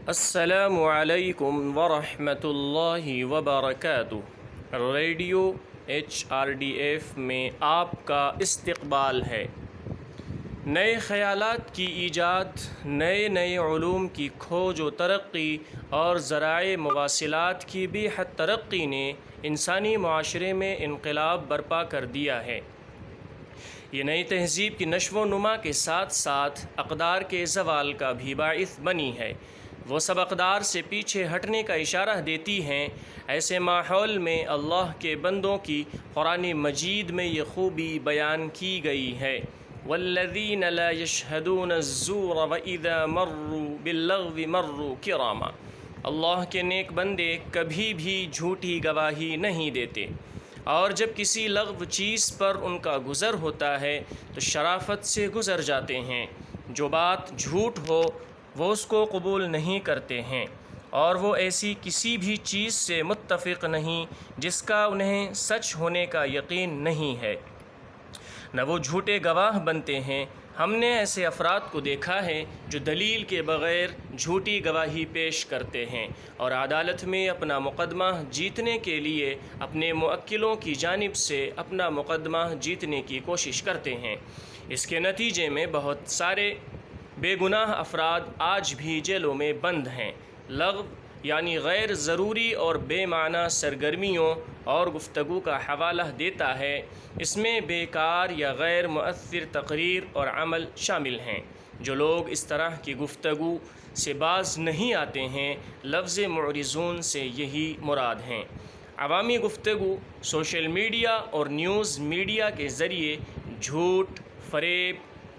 السلام علیکم ورحمۃ اللہ وبرکاتہ۔ ریڈیو HRDF میں آپ کا استقبال ہے۔ نئے خیالات کی ایجاد، نئے علوم کی کھوج و ترقی اور ذرائع مواصلات کی بے حد ترقی نے انسانی معاشرے میں انقلاب برپا کر دیا ہے۔ یہ نئی تہذیب کی نشو و نما کے ساتھ ساتھ اقدار کے زوال کا بھی باعث بنی ہے۔ وہ سب اقدار سے پیچھے ہٹنے کا اشارہ دیتی ہیں۔ ایسے ماحول میں اللہ کے بندوں کی قرآن مجید میں یہ خوبی بیان کی گئی ہے۔ وَالَّذِينَ لَا يَشْهَدُونَ الزُّورَ وَإِذَا مَرُّوا بِاللَّغْوِ مَرُّوا كِرَامًا۔ اللہ کے نیک بندے کبھی بھی جھوٹی گواہی نہیں دیتے، اور جب کسی لغو چیز پر ان کا گزر ہوتا ہے تو شرافت سے گزر جاتے ہیں۔ جو بات جھوٹ ہو وہ اس کو قبول نہیں کرتے ہیں، اور وہ ایسی کسی بھی چیز سے متفق نہیں جس کا انہیں سچ ہونے کا یقین نہیں ہے، نہ وہ جھوٹے گواہ بنتے ہیں۔ ہم نے ایسے افراد کو دیکھا ہے جو دلیل کے بغیر جھوٹی گواہی پیش کرتے ہیں اور عدالت میں اپنا مقدمہ جیتنے کے لیے اپنے موکلوں کی جانب سے اپنا مقدمہ جیتنے کی کوشش کرتے ہیں۔ اس کے نتیجے میں بہت سارے بے گناہ افراد آج بھی جیلوں میں بند ہیں۔ لغو یعنی غیر ضروری اور بے معنی سرگرمیوں اور گفتگو کا حوالہ دیتا ہے۔ اس میں بیکار یا غیر مؤثر تقریر اور عمل شامل ہیں۔ جو لوگ اس طرح کی گفتگو سے باز نہیں آتے ہیں، لفظ معرضون سے یہی مراد ہیں۔ عوامی گفتگو سوشل میڈیا اور نیوز میڈیا کے ذریعے جھوٹ، فریب،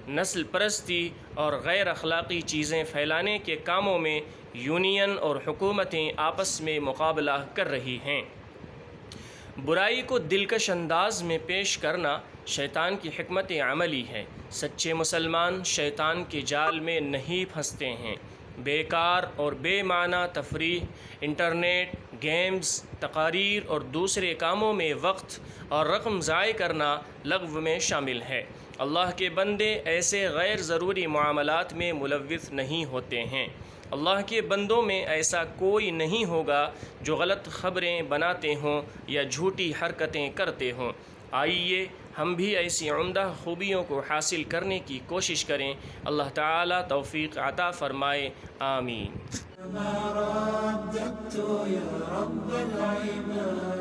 نسل پرستی اور غیر اخلاقی چیزیں پھیلانے کے کاموں میں یونین اور حکومتیں آپس میں مقابلہ کر رہی ہیں۔ برائی کو دلکش انداز میں پیش کرنا شیطان کی حکمت عملی ہے۔ سچے مسلمان شیطان کے جال میں نہیں پھنستے ہیں۔ بیکار اور بے معنی تفریح، انٹرنیٹ، گیمز، تقاریر اور دوسرے کاموں میں وقت اور رقم ضائع کرنا لغو میں شامل ہے۔ اللہ کے بندے ایسے غیر ضروری معاملات میں ملوث نہیں ہوتے ہیں۔ اللہ کے بندوں میں ایسا کوئی نہیں ہوگا جو غلط خبریں بناتے ہوں یا جھوٹی حرکتیں کرتے ہوں۔ آئیے ہم بھی ایسی عمدہ خوبیوں کو حاصل کرنے کی کوشش کریں۔ اللہ تعالیٰ توفیق عطا فرمائے، آمین۔